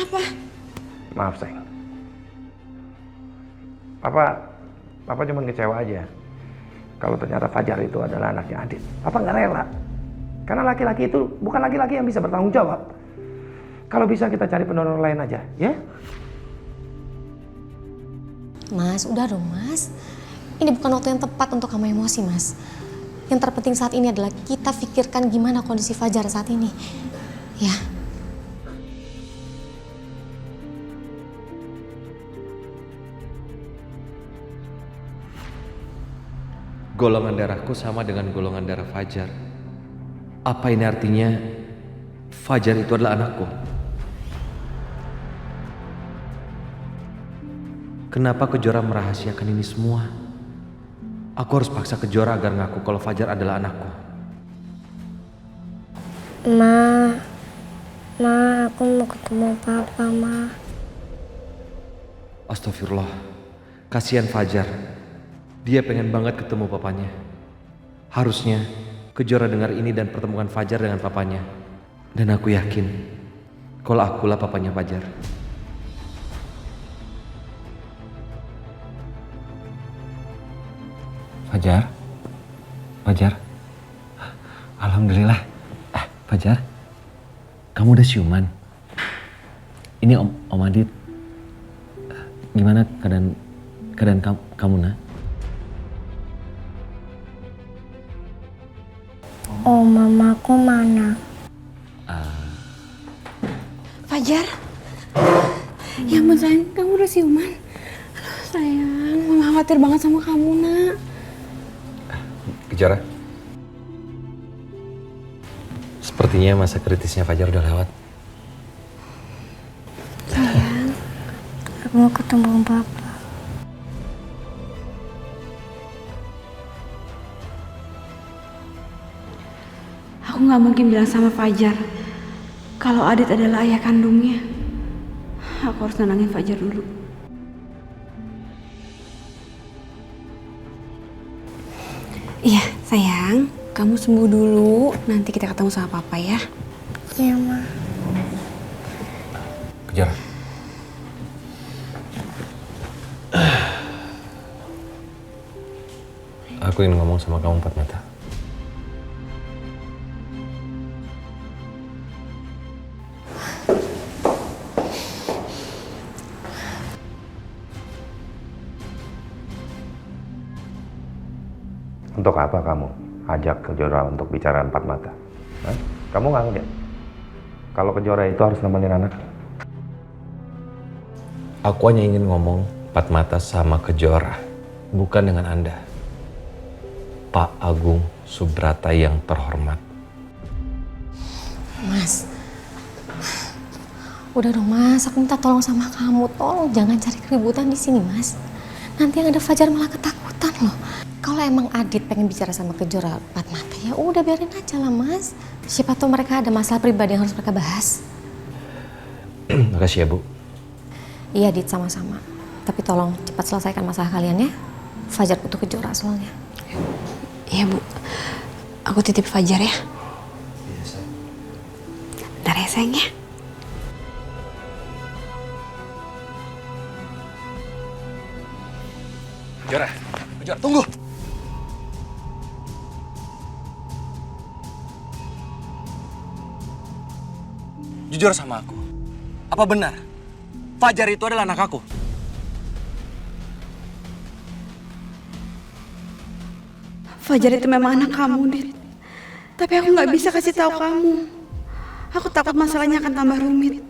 Kenapa? Maaf, sayang. Papa cuma kecewa aja. Kalau ternyata Fajar itu adalah anaknya Adit. Papa nggak rela. Karena laki-laki itu bukan laki-laki yang bisa bertanggung jawab. Kalau bisa kita cari pendonor lain aja, ya? Mas, udah dong mas. Ini bukan waktu yang tepat untuk kamu emosi mas. Yang terpenting saat ini adalah kita pikirkan gimana kondisi Fajar saat ini. Ya. Golongan darahku sama dengan golongan darah Fajar. Apa ini artinya Fajar itu adalah anakku? Kenapa Kejora merahasiakan ini semua? Aku harus paksa Kejora agar ngaku kalau Fajar adalah anakku. Ma, aku mau ketemu papa, Ma. Astagfirullah, kasihan Fajar. Dia pengen banget ketemu papanya. Harusnya Kejora dengar ini dan pertemukan Fajar dengan papanya. Dan aku yakin kalau akulah papanya Fajar. Fajar, alhamdulillah. Fajar, kamu udah siuman. Ini Om Adit. Gimana keadaan kamu nak? Oh, mamaku mana? Fajar? Ya ampun sayang, kamu udah siuman? Aduh sayang, mama khawatir banget sama kamu nak. Kejora, sepertinya masa kritisnya Fajar udah lewat. Sayang, aku mau ketemu papa. Aku gak mungkin bilang sama Fajar kalau Adit adalah ayah kandungnya. Aku harus nenangin Fajar dulu. Iya sayang, kamu sembuh dulu. Nanti kita ketemu sama papa ya. Iya, Ma. Kejora. Aku ingin ngomong sama kamu empat mata. Untuk apa kamu ajak Kejora untuk bicara empat mata? Hah? Kamu nggak ngeliat? Kalau Kejora itu harus nemenin anak. Aku hanya ingin ngomong empat mata sama Kejora, bukan dengan Anda. Pak Agung Subrata yang terhormat. Mas. Udah dong mas, aku minta tolong sama kamu. Tolong jangan cari keributan di sini mas. Nanti yang ada Fajar malah ketakutan loh. Kalau emang Adit pengen bicara sama Kejora empat mata, ya udah biarin aja lah mas. Siapa tahu mereka ada masalah pribadi yang harus mereka bahas. Makasih ya Bu. Iya Adit, sama-sama. Tapi tolong cepat selesaikan masalah kalian ya. Fajar butuh Kejora soalnya. Iya Bu, aku titip Fajar ya. Bentar ya sayang ya. Kejora, tunggu. Jujur sama aku. Apa benar Fajar itu adalah anak aku? Fajar itu memang anak kamu, Dit. Tapi aku nggak bisa kasih tahu kamu. Aku takut masalahnya akan tambah rumit.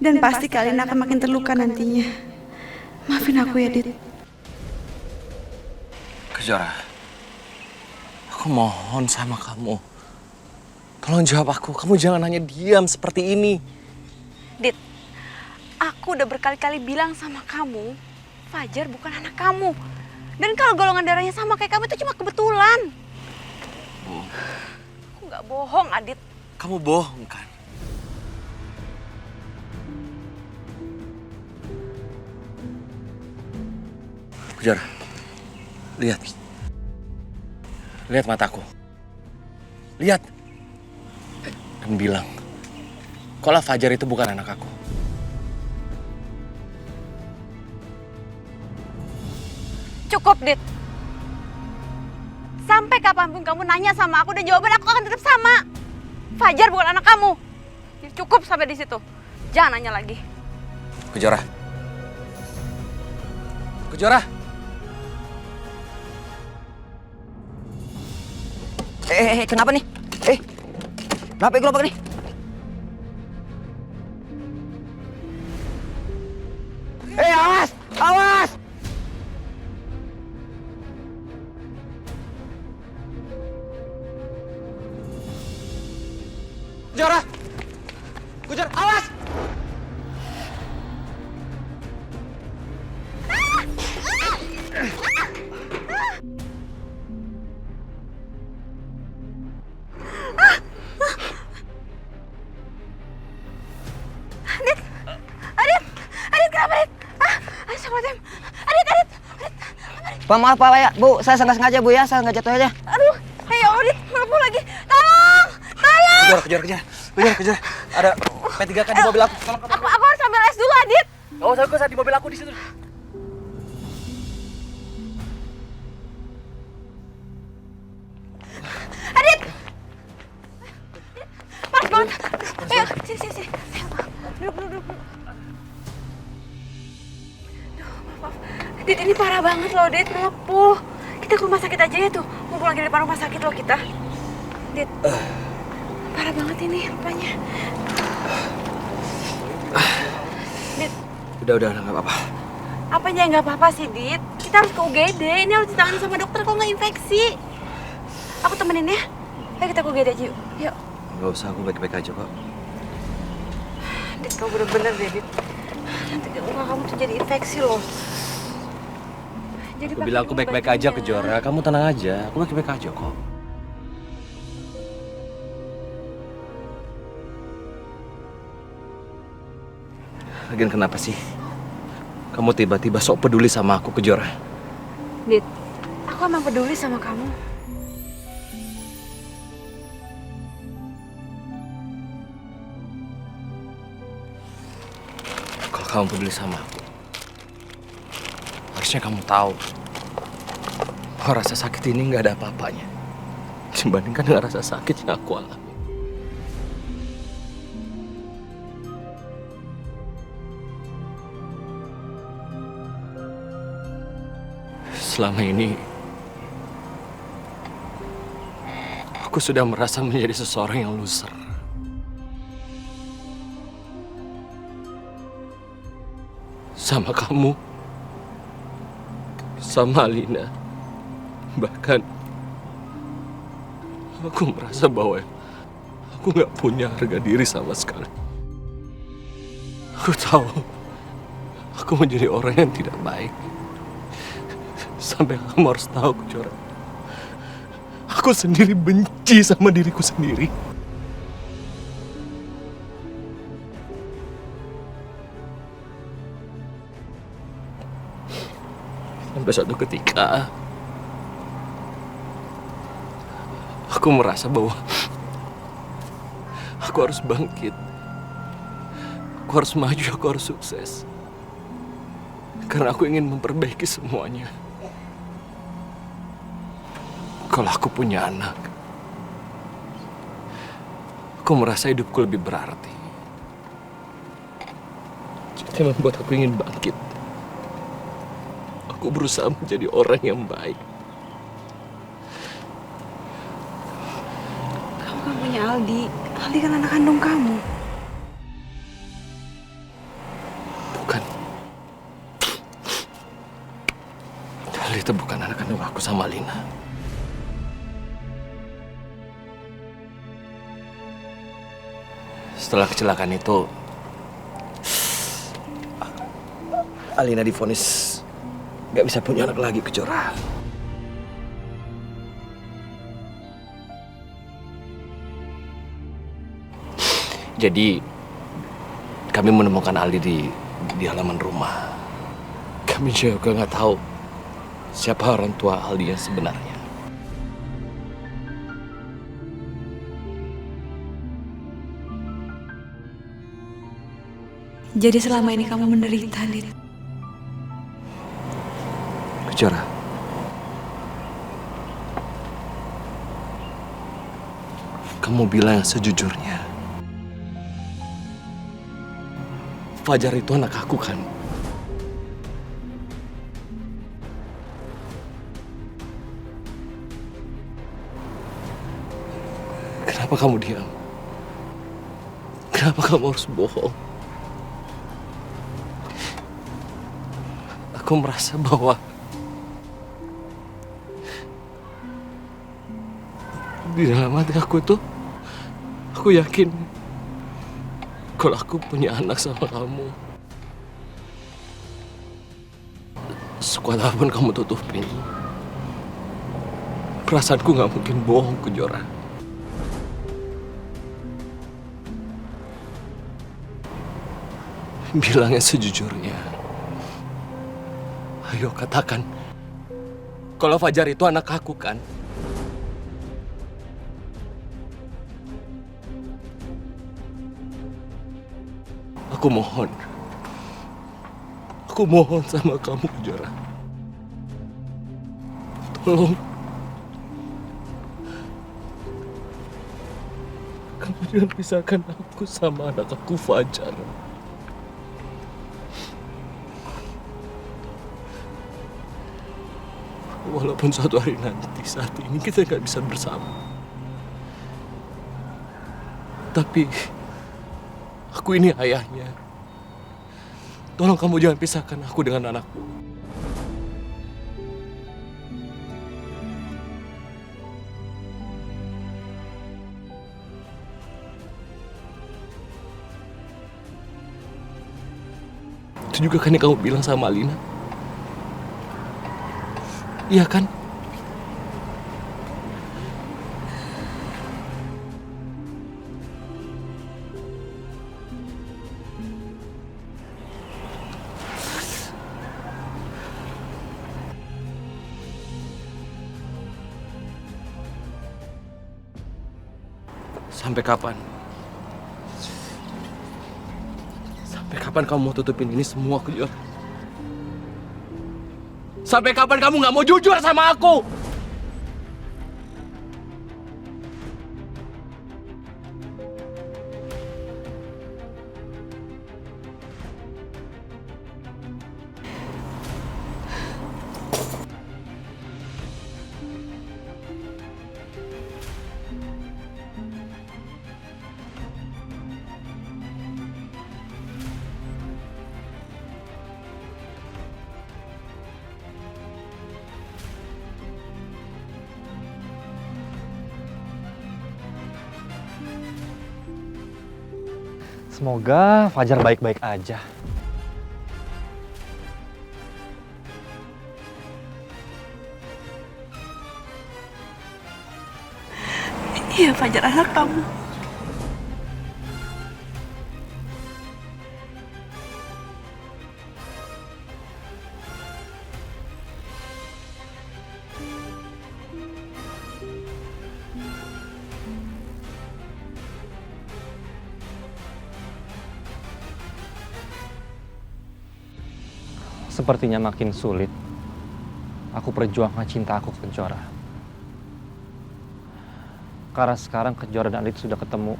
Dan pasti kalian akan makin terluka nantinya. Maafin aku ya, Dit. Kejora, aku mohon sama kamu. Tolong jawab aku, kamu jangan hanya diam seperti ini. Dit, aku udah berkali-kali bilang sama kamu, Fajar bukan anak kamu. Dan kalau golongan darahnya sama kayak kamu itu cuma kebetulan. Aku nggak bohong, Adit. Kamu bohong kan? Kejora, lihat. Lihat mataku. Lihat. Dan bilang, kalau Fajar itu bukan anak aku. Cukup, Dit. Sampai kapanpun kamu nanya sama aku dan jawaban aku akan tetap sama. Fajar bukan anak kamu. Jadi cukup sampai di situ. Jangan nanya lagi. Kejora. Kejora. Kenapa nih? Kenapa gerobak nih? Awas! Awas! Kejora. Kejora, awas. Adit, kenapa, Adit? Astagfirullahaladzim. Adit. Pak, maaf Pak ya, Bu, saya nggak sengaja Bu ya, saya nggak jatuh aja. Aduh, ya Adit, melepuh lagi. Tolong! Kejora. Ada P3K di mobil aku. Aku harus ambil es dulu, Adit. Oh, saya di mobil aku di situ. Adit! Panas banget. Ayo, sini. Ayo, duduk. Maaf. Adit, ini parah banget loh, Adit. Melepuh. Kita ke rumah sakit aja ya tuh. Mumpung lagi di depan rumah sakit loh kita. Adit. Parah banget ini rupanya. Dit. Udah, nggak apa-apa. Apanya nggak apa-apa sih, Dit? Kita harus ke UGD. Ini harus ditangani sama dokter kalau nggak infeksi. Aku temenin ya. Ayo kita ke UGD aja yuk. Yuk. Nggak usah, aku baik-baik aja kok. Dit, kamu bener-bener deh, Dit. Nanti muka kamu tuh jadi infeksi loh. Jadi Aku bilang aku baik-baik aja, Kejora. Kamu tenang aja. Aku baik-baik aja kok. Lagian kenapa sih? Kamu tiba-tiba sok peduli sama aku, Kejora. Dit, aku emang peduli sama kamu. Kalau kamu peduli sama aku, harusnya kamu tahu bahwa rasa sakit ini nggak ada apa-apanya dibandingkan dengan rasa sakit yang aku alami. Selama ini, aku sudah merasa menjadi seseorang yang loser. Sama kamu, sama Alina, bahkan aku merasa bahwa aku nggak punya harga diri sama sekali. Aku tahu aku menjadi orang yang tidak baik. Sampai kamu harus tahu, Kejora. Aku sendiri benci sama diriku sendiri. Sampai suatu ketika, aku merasa bahwa aku harus bangkit. Aku harus maju, aku harus sukses. Karena aku ingin memperbaiki semuanya. Kalau aku punya anak, aku merasa hidupku lebih berarti. Jadi membuat aku ingin bangkit. Aku berusaha menjadi orang yang baik. Kamu kan punya Aldi. Aldi kan anak kandung kamu. Bukan. Aldi itu bukan anak kandung aku sama Lina. Setelah kecelakaan itu, Alina divonis gak bisa punya anak lagi, Kejora. Jadi, kami menemukan Aldi di halaman rumah. Kami juga nggak tahu siapa orang tua Aldi yang sebenarnya. Jadi selama ini kamu menderita, Dit. Kejora, kamu bilang yang sejujurnya. Fajar itu anak aku kan? Kenapa kamu diam? Kenapa kamu harus bohong? Aku merasa bahwa di dalam hati aku itu, aku yakin kalau aku punya anak sama kamu. Sekuat apapun kamu tutupin, perasaanku gak mungkin bohong ke Jora. Bilangnya sejujurnya. Ayo katakan, kalau Fajar itu anak aku kan? Aku mohon sama kamu, Jora. Tolong, kamu jangan pisahkan aku sama anak aku Fajar. Walaupun suatu hari nanti saat ini kita nggak bisa bersama, tapi aku ini ayahnya. Tolong kamu jangan pisahkan aku dengan anakku. Itu juga kan yang kamu bilang sama Alina. Iya kan? Sampai kapan? Sampai kapan kamu mau tutupin ini semua ke Jora? Sampai kapan kamu nggak mau jujur sama aku? Semoga Fajar baik-baik aja. Iya, Fajar anak kamu. Sepertinya makin sulit aku perjuangkan cinta aku ke Jora. Karena sekarang Kejora dan Adit sudah ketemu.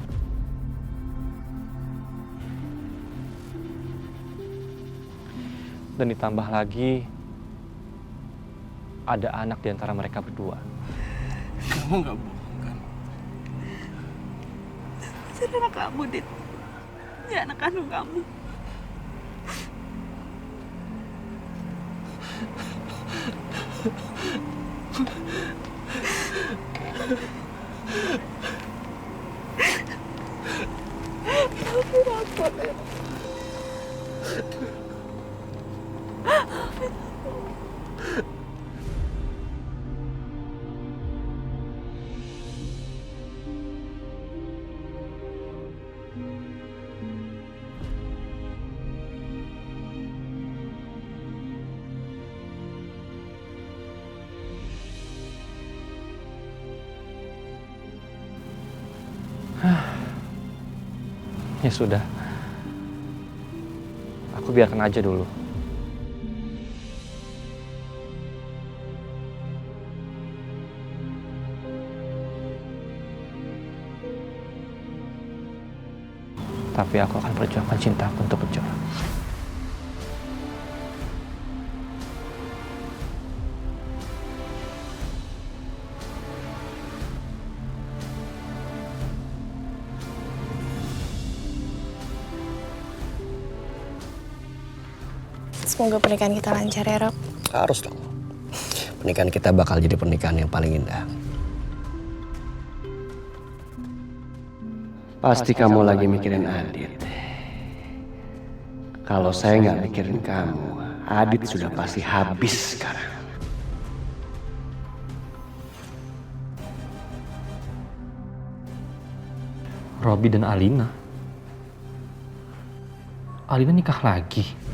Dan ditambah lagi ada anak di antara mereka berdua. Kamu nggak bohong kan? Fajar anak kamu, Dit. Dia anak kandung kamu. Ya sudah, aku biarkan aja dulu. Tapi aku akan perjuangkan cintaku untuk Kejora. Semoga pernikahan kita lancar ya, Rob. Harus dong. Pernikahan kita bakal jadi pernikahan yang paling indah. Pasti kamu lagi mikirin Adit. Kalau saya nggak mikirin kamu, Adit sudah pasti habis sekarang. Robi dan Alina. Alina nikah lagi.